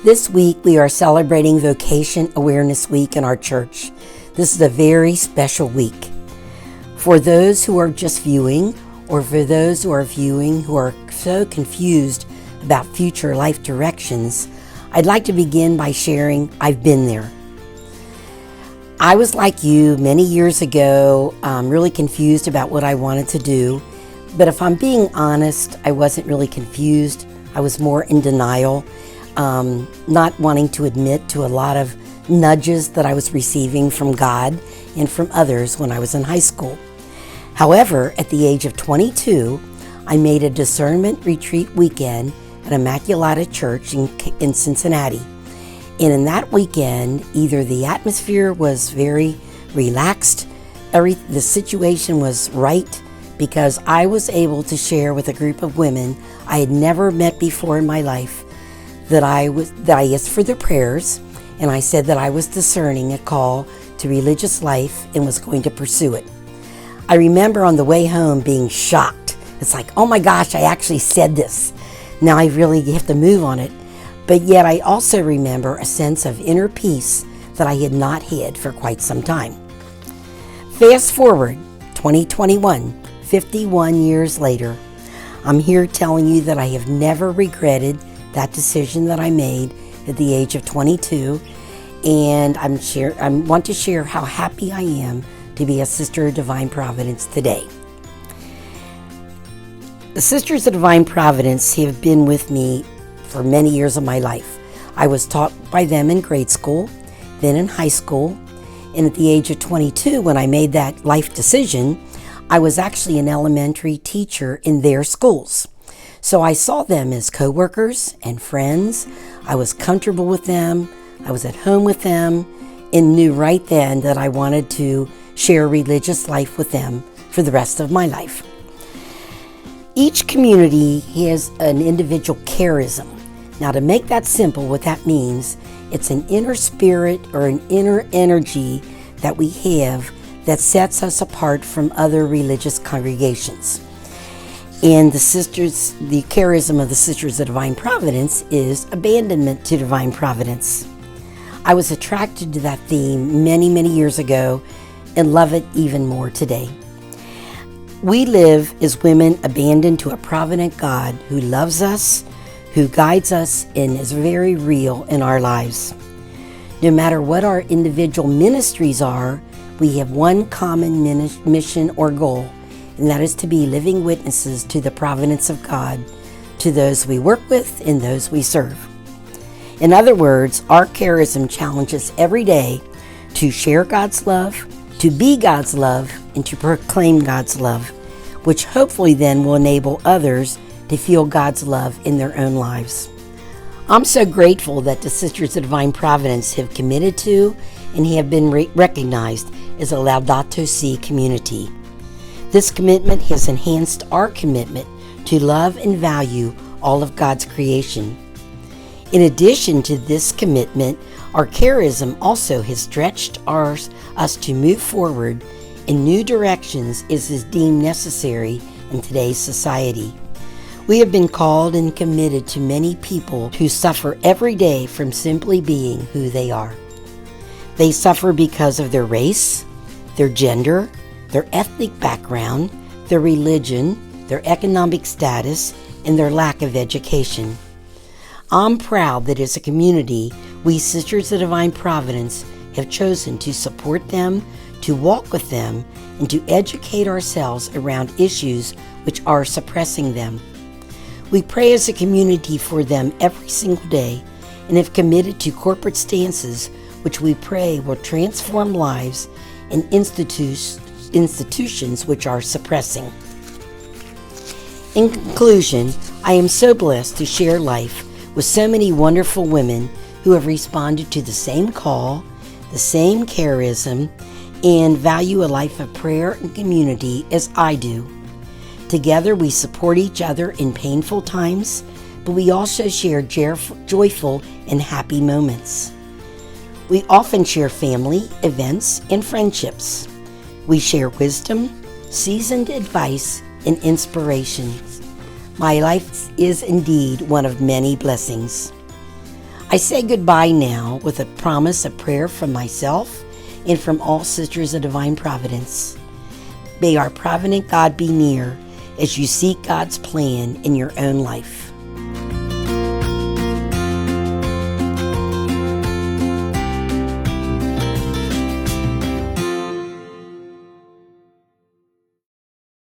This week we are celebrating Vocation Awareness Week in our church. This is a very special week. For those who are just viewing, or for those who are viewing who are so confused about future life directions, I'd like to begin by sharing I've been there. I was like you many years ago, really confused about what I wanted to do. But if I'm being honest, I wasn't really confused. I was more in denial, not wanting to admit to a lot of nudges that I was receiving from God and from others when I was in high school. However, at the age of 22, I made a discernment retreat weekend at Immaculata Church in Cincinnati. And in that weekend, either the atmosphere was very relaxed, the situation was right, because I was able to share with a group of women I had never met before in my life that I asked for their prayers, and I said that I was discerning a call to religious life and was going to pursue it. I remember on the way home being shocked. It's like, oh my gosh, I actually said this. Now I really have to move on it. But yet I also remember a sense of inner peace that I had not had for quite some time. Fast forward, 2021, 51 years later, I'm here telling you that I have never regretted that decision that I made at the age of 22, and I want to share how happy I am to be a Sister of Divine Providence today. The Sisters of Divine Providence have been with me for many years of my life. I was taught by them in grade school, then in high school, and at the age of 22, when I made that life decision, I was actually an elementary teacher in their schools. So I saw them as co-workers and friends. I was comfortable with them. I was at home with them and knew right then that I wanted to share religious life with them for the rest of my life. Each community has an individual charism. Now, to make that simple, what that means, it's an inner spirit or an inner energy that we have that sets us apart from other religious congregations. And the charism of the Sisters of Divine Providence is abandonment to divine providence. I was attracted to that theme many, many years ago and love it even more today. We live as women abandoned to a provident God who loves us, who guides us, and is very real in our lives. No matter what our individual ministries are, we have one common mission or goal, and that is to be living witnesses to the providence of God, to those we work with and those we serve. In other words, our charism challenges every day to share God's love, to be God's love, and to proclaim God's love, which hopefully then will enable others to feel God's love in their own lives. I'm so grateful that the Sisters of Divine Providence have committed to and have been recognized as a Laudato Si community. This commitment has enhanced our commitment to love and value all of God's creation. In addition to this commitment, our charism also has stretched us to move forward in new directions as is deemed necessary in today's society. We have been called and committed to many people who suffer every day from simply being who they are. They suffer because of their race, their gender, their ethnic background, their religion, their economic status, and their lack of education. I'm proud that as a community, we Sisters of Divine Providence have chosen to support them, to walk with them, and to educate ourselves around issues which are suppressing them. We pray as a community for them every single day and have committed to corporate stances which we pray will transform lives and institutions which are suppressing. In conclusion, I am so blessed to share life with so many wonderful women who have responded to the same call, the same charism, and value a life of prayer and community as I do. Together we support each other in painful times, but we also share joyful and happy moments. We often share family, events, and friendships. We share wisdom, seasoned advice, and inspiration. My life is indeed one of many blessings. I say goodbye now with a promise of prayer from myself and from all Sisters of Divine Providence. May our provident God be near as you seek God's plan in your own life.